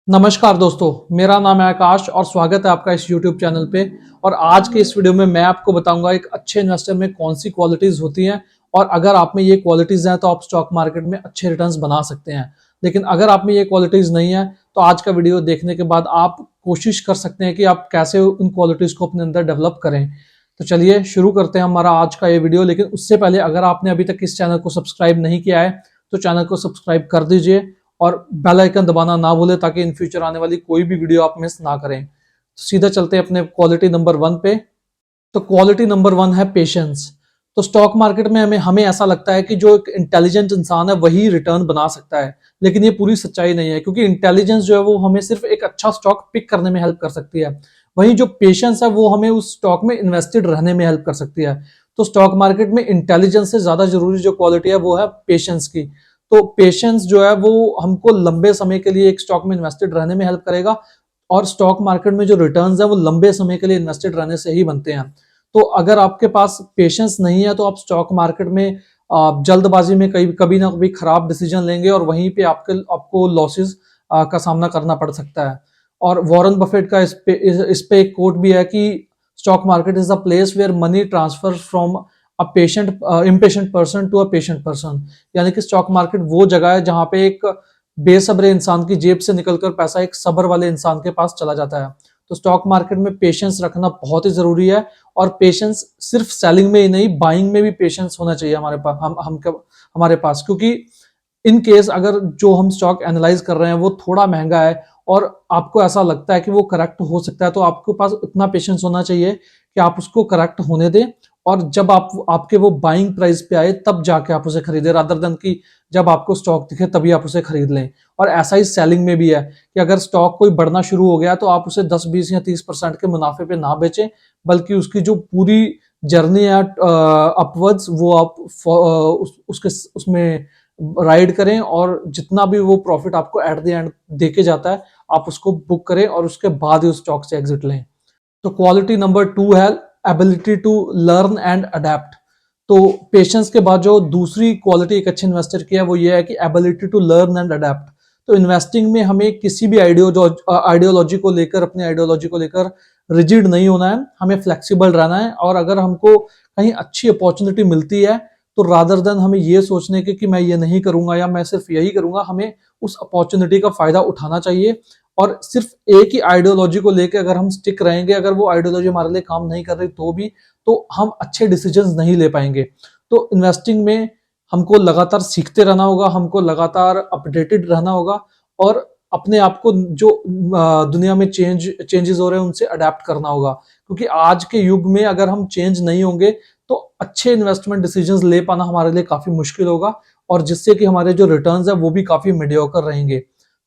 नमस्कार दोस्तों, मेरा नाम है आकाश और स्वागत है आपका इस YouTube चैनल पे। और आज के इस वीडियो में मैं आपको बताऊंगा एक अच्छे इन्वेस्टर में कौन सी क्वालिटीज होती हैं और अगर आप में ये क्वालिटीज हैं तो आप स्टॉक मार्केट में अच्छे रिटर्न्स बना सकते हैं। लेकिन अगर आप में ये क्वालिटीज नहीं है तो आज का वीडियो देखने के बाद आप कोशिश कर सकते हैं कि आप कैसे उन क्वालिटीज को अपने अंदर डेवलप करें। तो चलिए शुरू करते हैं हमारा आज का ये वीडियो। लेकिन उससे पहले अगर आपने अभी तक इस चैनल को सब्सक्राइब नहीं किया है तो चैनल को सब्सक्राइब कर दीजिए और बेल आइकन दबाना ना भूलें ताकि इन फ्यूचर आने वाली कोई भी वीडियो आप मिस ना करें। तो सीधा चलते हैं अपने क्वालिटी नंबर 1 पे। तो क्वालिटी नंबर 1 है पेशेंस। तो स्टॉक मार्केट में हमें हमें ऐसा लगता है कि जो एक इंटेलिजेंट इंसान है वही रिटर्न बना सकता है, लेकिन ये पूरी सच्चाई नहीं है क्योंकि इंटेलिजेंस जो है वो हमें सिर्फ एक अच्छा स्टॉक पिक करने में हेल्प कर सकती है, वहीं जो पेशेंस है वो हमें उस स्टॉक में इन्वेस्टेड रहने में हेल्प कर सकती है। तो स्टॉक मार्केट में इंटेलिजेंस से ज्यादा जरूरी जो क्वालिटी है वो है पेशेंस की। तो पेशेंस जो है वो हमको लंबे समय के लिए एक स्टॉक में इन्वेस्टेड रहने में हेल्प करेगा और स्टॉक मार्केट में जो रिटर्न्स है वो लंबे समय के लिए इन्वेस्टेड रहने से ही बनते हैं। तो अगर आपके पास पेशेंस नहीं है तो आप स्टॉक मार्केट में जल्दबाजी में कभी कभी ना कभी खराब डिसीजन लेंगे और वहीं पे आपको लॉसेस का सामना करना पड़ सकता है। और वॉरेन बफेट का इस पे एक कोट भी है कि stock market is a place where money transfer from a patient impatient person to a patient person. यानी कि स्टॉक मार्केट वो जगह है जहां पे एक बेसब्रे इंसान की जेब से निकलकर पैसा एक सब्र वाले इंसान के पास चला जाता है। तो स्टॉक मार्केट में पेशेंस रखना बहुत ही जरूरी है और पेशेंस सिर्फ सेलिंग में ही नहीं, बाइंग में भी पेशेंस होना चाहिए हमारे पास हमारे पास, क्योंकि इन केस अगर जो हम स्टॉक एनालाइज कर रहे हैं वो थोड़ा महंगा है और आपको ऐसा लगता है कि वो करेक्ट हो सकता है तो आपके पास इतना पेशेंस होना चाहिए कि आप उसको करेक्ट होने दें और जब आपके वो बाइंग प्राइस पे आए तब जाके आप उसे खरीदें, रादर देन कि जब आपको स्टॉक दिखे तभी आप उसे खरीद लें। और ऐसा ही सेलिंग में भी है कि अगर स्टॉक कोई बढ़ना शुरू हो गया तो आप उसे 10 20 या 30% के मुनाफे पे ना बेचें, बल्कि उसकी जो पूरी जर्नी है अपवर्ड्स वो आप उसके उसमें राइड करें और जितना भी वो प्रॉफिट आपको एट द एंड देके जाता है आप उसको बुक करें और उसके बाद ही उस स्टॉक से एग्जिट लें। तो क्वालिटी नंबर 2 है ability to learn and adapt. तो पेशेंस के बाद जो दूसरी क्वालिटी एक अच्छे इन्वेस्टर की है वो ये है कि ability to learn and adapt. तो इन्वेस्टिंग में हमें किसी भी आइडियोलॉजी को लेकर अपनी आइडियोलॉजी को लेकर रिजिड नहीं होना है, हमें फ्लेक्सिबल रहना है। और अगर हमको कहीं अच्छी अपॉर्चुनिटी मिलती है तो रादर देन हमें ये सोचने के कि मैं ये नहीं करूंगा या मैं सिर्फ यही करूंगा, हमें उस अपॉर्चुनिटी का फायदा उठाना चाहिए। और सिर्फ एक ही आइडियोलॉजी को लेकर अगर हम स्टिक रहेंगे, अगर वो आइडियोलॉजी हमारे लिए काम नहीं कर रही तो भी, तो हम अच्छे डिसीजंस नहीं ले पाएंगे। तो इन्वेस्टिंग में हमको लगातार सीखते रहना होगा, हमको लगातार अपडेटेड रहना होगा और अपने आप को जो दुनिया में चेंजेस हो रहे हैं उनसे अडेप्ट करना होगा, क्योंकि आज के युग में अगर हम चेंज नहीं होंगे तो अच्छे इन्वेस्टमेंट डिसीजंस ले पाना हमारे लिए काफी मुश्किल होगा और जिससे कि हमारे जो रिटर्न्स है वो भी काफी मीडियोकर रहेंगे।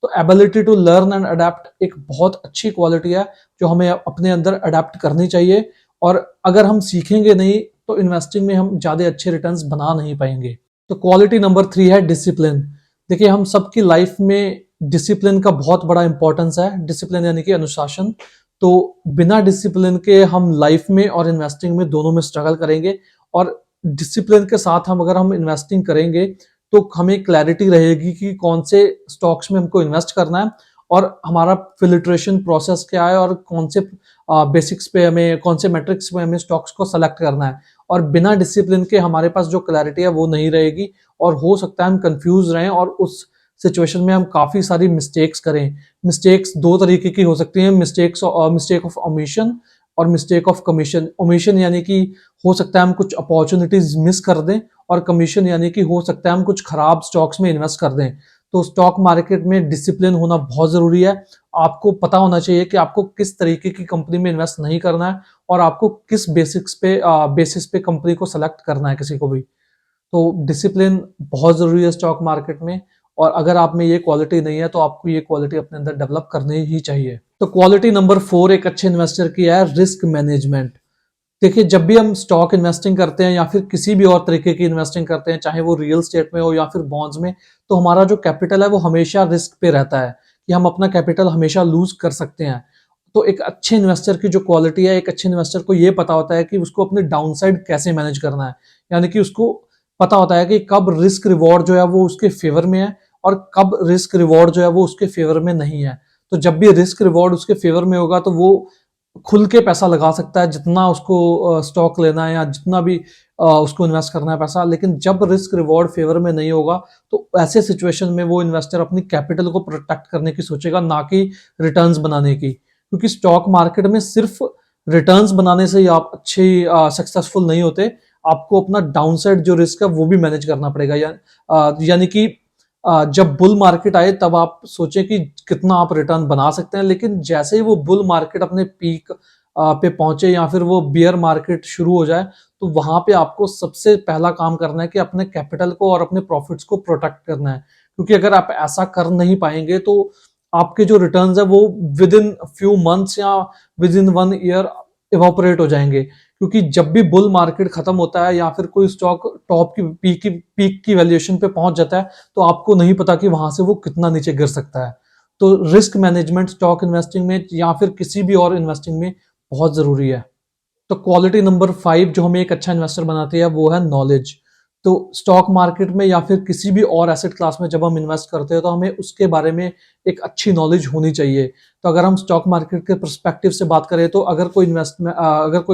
तो ability to learn and adapt एक बहुत अच्छी क्वालिटी है जो हमें अपने अंदर अडेप्ट करनी चाहिए। और अगर हम सीखेंगे नहीं तो इन्वेस्टिंग में हम ज्यादा अच्छे रिटर्न्स बना नहीं पाएंगे। तो क्वालिटी नंबर 3 है डिसिप्लिन। देखिए, हम सबकी लाइफ में डिसिप्लिन का बहुत बड़ा इंपॉर्टेंस है। डिसिप्लिन यानी कि अनुशासन। तो बिना डिसिप्लिन के हम लाइफ में और इन्वेस्टिंग में दोनों में स्ट्रगल करेंगे। और डिसिप्लिन के साथ अगर हम इन्वेस्टिंग करेंगे तो हमें क्लैरिटी रहेगी कि कौन से स्टॉक्स में हमको इन्वेस्ट करना है और हमारा फिल्ट्रेशन प्रोसेस क्या है और कौन से बेसिक्स पे हमें, कौन से मैट्रिक्स पे हमें स्टॉक्स को सेलेक्ट करना है। और बिना डिसिप्लिन के हमारे पास जो क्लैरिटी है वो नहीं रहेगी और हो सकता है हम कंफ्यूज रहें और उस सिचुएशन में हम काफी सारी मिस्टेक्स करें। मिस्टेक्स दो तरीके की हो सकती हैं, मिस्टेक ऑफ ओमिशन और मिस्टेक ऑफ कमीशन। ओमिशन यानी कि हो सकता है हम कुछ अपॉर्चुनिटीज मिस कर दें और कमीशन यानी कि हो सकता है हम कुछ खराब स्टॉक्स में इन्वेस्ट कर दें। तो स्टॉक मार्केट में डिसिप्लिन होना बहुत जरूरी है। आपको पता होना चाहिए कि आपको किस तरीके की कंपनी में इन्वेस्ट नहीं करना है और आपको किस बेसिस पे कंपनी को सेलेक्ट करना है किसी को भी। तो डिसिप्लिन बहुत जरूरी है स्टॉक मार्केट में और अगर आप में ये क्वालिटी नहीं है तो आपको ये क्वालिटी अपने अंदर डेवलप करनी ही चाहिए। तो क्वालिटी नंबर 4 एक अच्छे इन्वेस्टर की है रिस्क मैनेजमेंट। देखिए, जब भी हम स्टॉक इन्वेस्टिंग करते हैं या फिर किसी भी और तरीके की इन्वेस्टिंग करते हैं, चाहे वो रियल स्टेट में हो या फिर बॉन्ड्स में, तो हमारा जो कैपिटल है वो हमेशा रिस्क पे रहता है कि हम अपना कैपिटल हमेशा लूज कर सकते हैं। तो एक अच्छे इन्वेस्टर की जो क्वालिटी है, एक अच्छे इन्वेस्टर को ये पता होता है कि उसको अपने डाउनसाइड कैसे मैनेज करना है। यानी कि उसको पता होता है कि कब रिस्क रिवॉर्ड जो है वो उसके फेवर में है और कब रिस्क रिवॉर्ड जो है वो उसके फेवर में नहीं है। तो जब भी रिस्क रिवॉर्ड उसके फेवर में होगा तो वो खुल के पैसा लगा सकता है, जितना उसको स्टॉक लेना है या जितना भी उसको इन्वेस्ट करना है पैसा। लेकिन जब रिस्क रिवॉर्ड फेवर में नहीं होगा तो ऐसे सिचुएशन में वो इन्वेस्टर अपनी कैपिटल को प्रोटेक्ट करने की सोचेगा, ना कि रिटर्न्स बनाने की। क्योंकि स्टॉक मार्केट में सिर्फ रिटर्न्स बनाने से ही आप अच्छे सक्सेसफुल नहीं होते, आपको अपना डाउनसाइड जो रिस्क है वो भी मैनेज करना पड़ेगा। यानी कि जब बुल मार्केट आए तब आप सोचें कि कितना आप रिटर्न बना सकते हैं, लेकिन जैसे ही वो बुल मार्केट अपने पीक पे पहुंचे या फिर वो बियर मार्केट शुरू हो जाए, तो वहां पे आपको सबसे पहला काम करना है कि अपने कैपिटल को और अपने प्रॉफिट्स को प्रोटेक्ट करना है। क्योंकि अगर आप ऐसा कर नहीं पाएंगे तो आपके जो रिटर्न्स है वो विद इन फ्यू मंथ्स या विद इन 1 ईयर इवापोरेट हो जाएंगे। क्योंकि जब भी बुल मार्केट खत्म होता है या फिर कोई स्टॉक टॉप की पीक की वैल्यूएशन पे पहुंच जाता है, तो आपको नहीं पता कि वहां से वो कितना नीचे गिर सकता है। तो रिस्क मैनेजमेंट स्टॉक इन्वेस्टिंग में या फिर किसी भी और इन्वेस्टिंग में बहुत जरूरी है। तो क्वालिटी नंबर 5 जो हमें एक अच्छा इन्वेस्टर बनाती है वो है नॉलेज। तो स्टॉक मार्केट में या फिर किसी भी और एसेट क्लास में जब हम इन्वेस्ट करते हैं तो हमें उसके बारे में एक अच्छी नॉलेज होनी चाहिए। तो अगर हम स्टॉक मार्केट के पर्सपेक्टिव से बात करें तो अगर कोई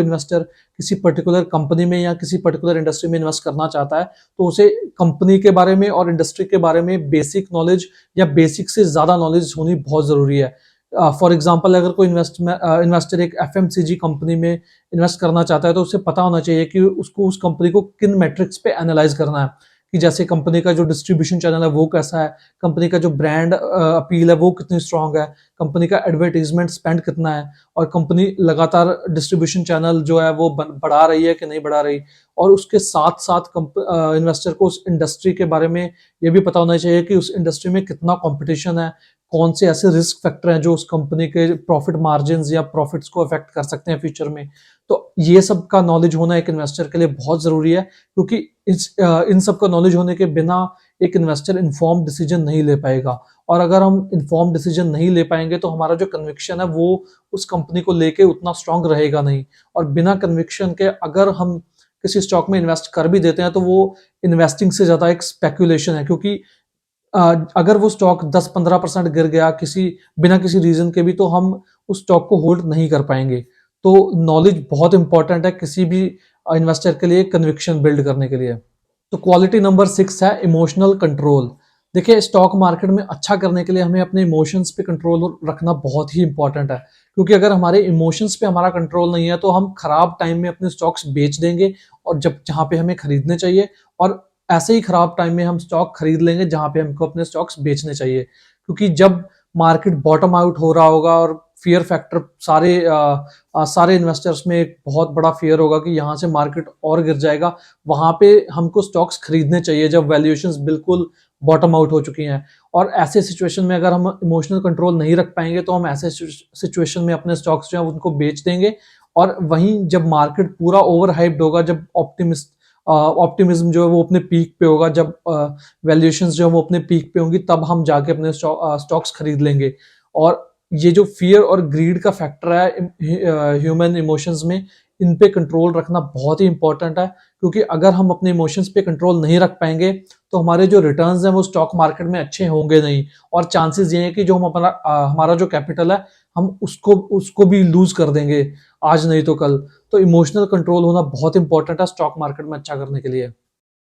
इन्वेस्टर किसी पर्टिकुलर कंपनी में या किसी पर्टिकुलर इंडस्ट्री में इन्वेस्ट करना चाहता है तो उसे कंपनी के बारे में और इंडस्ट्री के बारे में बेसिक नॉलेज या बेसिक से ज्यादा नॉलेज होनी बहुत जरूरी है। फॉर एग्जाम्पल अगर कोई इन्वेस्टर एक एफएमसीजी कंपनी में इन्वेस्ट करना चाहता है तो उसे पता होना चाहिए कि उसको उस कंपनी को किन मैट्रिक्स पे एनालाइज करना है। कि जैसे कंपनी का जो डिस्ट्रीब्यूशन चैनल है वो कैसा है, कंपनी का जो ब्रांड अपील है वो कितनी स्ट्रांग है, कंपनी का एडवर्टीजमेंट स्पेंड कितना है, और कंपनी लगातार डिस्ट्रीब्यूशन चैनल जो है वो बढ़ा रही है कि नहीं बढ़ा रही। और उसके साथ साथ इन्वेस्टर को उस इंडस्ट्री के बारे में ये भी पता होना चाहिए कि उस इंडस्ट्री में कितना कंपटीशन है, कौन से ऐसे रिस्क फैक्टर हैं जो उस कंपनी के प्रॉफिट मार्जिन या प्रॉफिट्स को अफेक्ट कर सकते हैं फ्यूचर में। तो ये सब का नॉलेज होना एक इन्वेस्टर के लिए बहुत जरूरी है, क्योंकि इन सब का नॉलेज होने के बिना एक इन्वेस्टर इन्फॉर्म डिसीजन नहीं ले पाएगा। और अगर हम इन्फॉर्म डिसीजन नहीं ले पाएंगे तो हमारा जो कन्विक्शन है वो उस कंपनी को लेके उतना स्ट्रांग रहेगा नहीं। और बिना कन्विक्शन के अगर हम किसी स्टॉक में इन्वेस्ट कर भी देते हैं तो वो इन्वेस्टिंग से ज्यादा एक स्पेकुलेशन है। क्योंकि अगर वो स्टॉक 10-15% गिर गया बिना किसी रीजन के भी, तो हम उस स्टॉक को होल्ड नहीं कर पाएंगे। तो नॉलेज बहुत इंपॉर्टेंट है किसी भी इन्वेस्टर के लिए कन्विक्शन बिल्ड करने के लिए। तो क्वालिटी नंबर 6 है इमोशनल कंट्रोल। देखिए स्टॉक मार्केट में अच्छा करने के लिए हमें अपने इमोशंस पे कंट्रोल रखना बहुत ही इंपॉर्टेंट है। क्योंकि अगर हमारे इमोशंस पे हमारा कंट्रोल नहीं है तो हम खराब टाइम में अपने स्टॉक्स बेच देंगे और जहां पे हमें खरीदने चाहिए, और ऐसे ही खराब टाइम में हम स्टॉक खरीद लेंगे जहां पे हमको अपने स्टॉक्स बेचने चाहिए। क्योंकि जब मार्केट बॉटम आउट हो रहा होगा और फियर फैक्टर सारे इन्वेस्टर्स में एक बहुत बड़ा फियर होगा कि यहाँ से मार्केट और गिर जाएगा, वहां पे हमको स्टॉक्स खरीदने चाहिए जब वैल्यूएशंस बिल्कुल बॉटम आउट हो चुकी हैं। और ऐसे सिचुएशन में अगर हम इमोशनल कंट्रोल नहीं रख पाएंगे तो हम ऐसे सिचुएशन में अपने स्टॉक्स जो है उनको बेच देंगे। और वहीं जब मार्केट पूरा ओवर हाइप्ड होगा, जब ऑप्टिमिज्म जो है वो अपने पीक पे होगा, जब वैल्यूएशंस जो है वो अपने पीक पे होंगी, तब हम जाके अपने स्टॉक्स खरीद लेंगे। और ये जो फियर और ग्रीड का फैक्टर है ह्यूमन इमोशंस में, इन पे कंट्रोल रखना बहुत ही इंपॉर्टेंट है। क्योंकि अगर हम अपने इमोशंस पे कंट्रोल नहीं रख पाएंगे तो हमारे जो रिटर्न्स हैं वो स्टॉक मार्केट में अच्छे होंगे नहीं, और चांसेस ये हैं कि जो हमारा जो कैपिटल है हम उसको भी लूज कर देंगे आज नहीं तो कल। तो इमोशनल कंट्रोल होना बहुत इंपॉर्टेंट है स्टॉक मार्केट में अच्छा करने के लिए।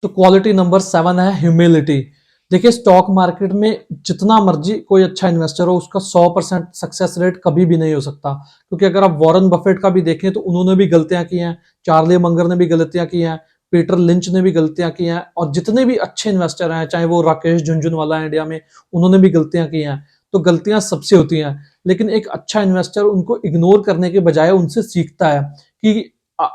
तो क्वालिटी नंबर 7 है ह्यूमिलिटी। देखिए स्टॉक मार्केट में जितना मर्जी कोई अच्छा इन्वेस्टर हो, उसका 100% सक्सेस रेट कभी भी नहीं हो सकता। क्योंकि अगर आप वॉरेन बफेट का भी देखें तो उन्होंने भी गलतियां की हैं, चार्ली मंगर ने भी गलतियां की हैं, पीटर लिंच ने भी गलतियां की हैं, और जितने भी अच्छे इन्वेस्टर हैं, चाहे वो राकेश झुनझुनवाला है इंडिया में, उन्होंने भी गलतियां की हैं। तो गलतियां सबसे होती हैं, लेकिन एक अच्छा इन्वेस्टर उनको इग्नोर करने के बजाय उनसे सीखता है कि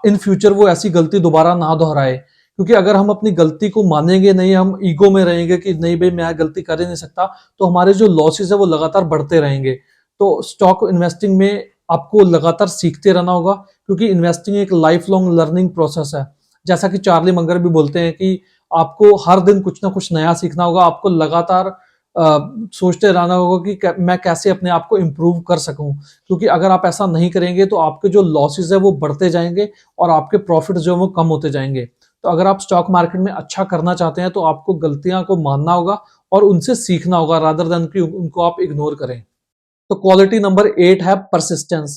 इन फ्यूचर वो ऐसी गलती दोबारा ना दोहराए। क्योंकि अगर हम अपनी गलती को मानेंगे नहीं, हम ईगो में रहेंगे कि नहीं भाई मैं गलती कर ही नहीं सकता, तो हमारे जो लॉसेस है वो लगातार बढ़ते रहेंगे। तो स्टॉक इन्वेस्टिंग में आपको लगातार सीखते रहना होगा, क्योंकि इन्वेस्टिंग एक लाइफ लॉन्ग लर्निंग प्रोसेस है। जैसा कि चार्ली मंगर भी बोलते हैं कि आपको हर दिन कुछ ना कुछ नया सीखना होगा, आपको लगातार सोचते रहना होगा कि मैं कैसे अपने आप को इम्प्रूव कर सकूं। क्योंकि अगर आप ऐसा नहीं करेंगे तो आपके जो लॉसेस है वो बढ़ते जाएंगे और आपके प्रॉफिट जो है वो कम होते जाएंगे। तो अगर आप स्टॉक मार्केट में अच्छा करना चाहते हैं तो आपको गलतियां को मानना होगा और उनसे सीखना होगा, रादर देन कि उनको आप इग्नोर करें। तो क्वालिटी नंबर 8 है परसिस्टेंस।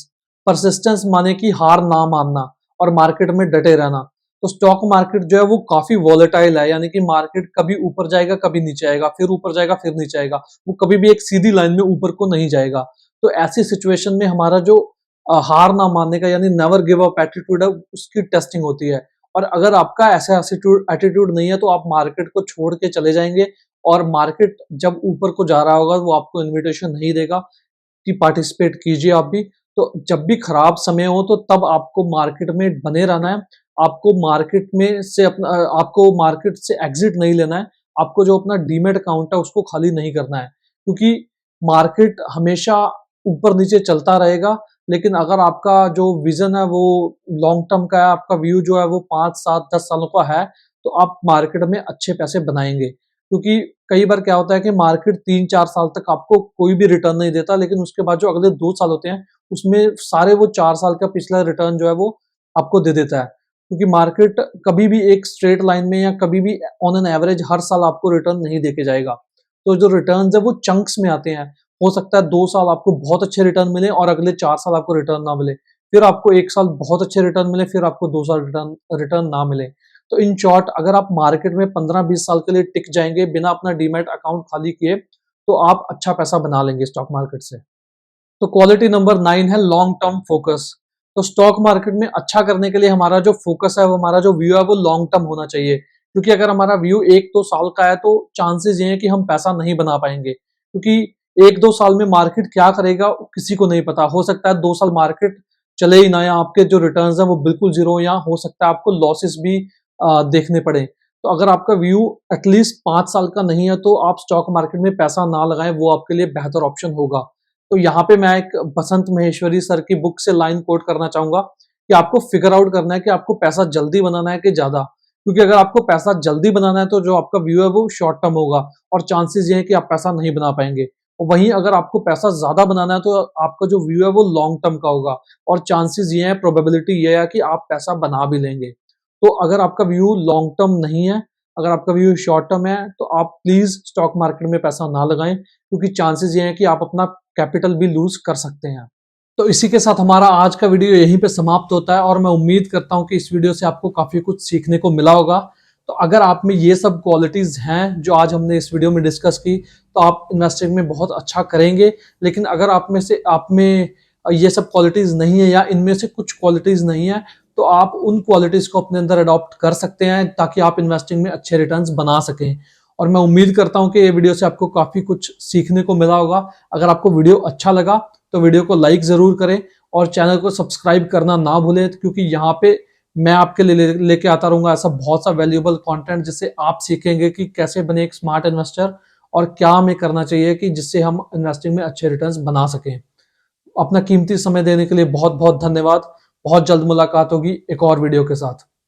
परसिस्टेंस माने कि हार ना मानना और मार्केट में डटे रहना। तो स्टॉक मार्केट जो है वो काफी वॉलेटाइल है, यानी कि मार्केट कभी ऊपर जाएगा कभी नीचे आएगा, फिर ऊपर जाएगा फिर नीचे आएगा, वो कभी भी एक सीधी लाइन में ऊपर को नहीं जाएगा। तो ऐसी सिचुएशन में हमारा जो हार ना मानने का यानी नेवर गिव अप एटीट्यूड है, उसकी टेस्टिंग होती है। और अगर आपका ऐसा एटीट्यूड नहीं है तो आप मार्केट को छोड़ के चले जाएंगे, और मार्केट जब ऊपर को जा रहा होगा वो आपको इन्विटेशन नहीं देगा कि पार्टिसिपेट कीजिए आप भी। तो जब भी खराब समय हो तो तब आपको मार्केट में बने रहना है। आपको मार्केट में से अपना आपको मार्केट से एग्जिट नहीं लेना है। आपको जो अपना डीमेट अकाउंट है उसको खाली नहीं करना है, क्योंकि मार्केट हमेशा ऊपर नीचे चलता रहेगा। लेकिन अगर आपका जो विजन है वो लॉन्ग टर्म का है, आपका व्यू जो है वो 5 7 10 सालों का है, तो आप मार्केट में अच्छे पैसे बनाएंगे। क्योंकि कई बार क्या होता है कि मार्केट 3 4 साल तक आपको कोई भी रिटर्न नहीं देता, लेकिन उसके बाद जो अगले 2 साल होते हैं उसमें सारे वो 4 साल का पिछला रिटर्न जो है वो आपको दे देता है। क्योंकि मार्केट कभी भी एक स्ट्रेट लाइन में या कभी भी ऑन एन एवरेज हर साल आपको रिटर्न नहीं देके जाएगा। तो जो रिटर्न है वो चंक्स में आते हैं। हो सकता है 2 साल आपको बहुत अच्छे रिटर्न मिले और अगले 4 साल आपको रिटर्न ना मिले, फिर आपको 1 साल बहुत अच्छे रिटर्न मिले, फिर आपको 2 साल रिटर्न रिटर्न ना मिले। तो इन शॉर्ट अगर आप मार्केट में 15 20 साल के लिए टिक जाएंगे बिना अपना डीमैट अकाउंट खाली किए, तो आप अच्छा पैसा बना लेंगे स्टॉक मार्केट से। तो क्वालिटी नंबर 9 है लॉन्ग टर्म फोकस। तो स्टॉक मार्केट में अच्छा करने के लिए हमारा जो फोकस है, वो हमारा जो व्यू है वो लॉन्ग टर्म होना चाहिए। क्योंकि अगर हमारा व्यू 1 2 साल का है तो चांसेस ये है कि हम पैसा नहीं बना पाएंगे, क्योंकि 1 2 साल में मार्केट क्या करेगा किसी को नहीं पता। हो सकता है 2 साल मार्केट चले ही ना, या आपके जो रिटर्न्स हैं वो बिल्कुल जीरो, या हो सकता है आपको लॉसेस भी देखने पड़े। तो अगर आपका व्यू एटलीस्ट 5 साल का नहीं है तो आप स्टॉक मार्केट में पैसा ना लगाएं, वो आपके लिए बेहतर ऑप्शन होगा। तो यहाँ पे मैं एक बसंत महेश्वरी सर की बुक से लाइन कोट करना चाहूंगा कि आपको फिगर आउट करना है कि आपको पैसा जल्दी बनाना है कि ज्यादा। क्योंकि अगर आपको पैसा जल्दी बनाना है तो जो आपका व्यू है वो शॉर्ट टर्म होगा, और चांसेस ये है कि आप पैसा नहीं बना पाएंगे। और वहीं अगर आपको पैसा ज्यादा बनाना है तो आपका जो व्यू है वो लॉन्ग टर्म का होगा, और चांसेस ये है, प्रोबेबिलिटी ये है कि आप पैसा बना भी लेंगे। तो अगर आपका व्यू लॉन्ग टर्म नहीं है, अगर आपका व्यू शॉर्ट टर्म है, तो आप प्लीज स्टॉक मार्केट में पैसा ना लगाएं, क्योंकि चांसेस ये हैं कि आप अपना कैपिटल भी लूज कर सकते हैं। तो इसी के साथ हमारा आज का वीडियो यहीं पे समाप्त होता है, और मैं उम्मीद करता हूं कि इस वीडियो से आपको काफी कुछ सीखने को मिला होगा। तो अगर आप में ये सब क्वालिटीज हैं जो आज हमने इस वीडियो में डिस्कस की, तो आप इन्वेस्टिंग में बहुत अच्छा करेंगे। लेकिन अगर आप में ये सब क्वालिटीज नहीं है, या इनमें से कुछ क्वालिटीज नहीं है, तो आप उन क्वालिटीज को अपने अंदर अडॉप्ट कर सकते हैं, ताकि आप इन्वेस्टिंग में अच्छे रिटर्न्स बना सकें। और मैं उम्मीद करता हूं कि ये वीडियो से आपको काफी कुछ सीखने को मिला होगा। अगर आपको वीडियो अच्छा लगा तो वीडियो को लाइक जरूर करें, और चैनल को सब्सक्राइब करना ना भूलें, क्योंकि यहाँ पे मैं आपके लिए लेके आता रहूंगा ऐसा बहुत सा वैल्यूएबल कंटेंट, जिससे आप सीखेंगे कि कैसे बने एक स्मार्ट इन्वेस्टर, और क्या हमें करना चाहिए कि जिससे हम इन्वेस्टिंग में अच्छे रिटर्न्स बना सकें। अपना कीमती समय देने के लिए बहुत बहुत धन्यवाद। बहुत जल्द मुलाकात होगी एक और वीडियो के साथ।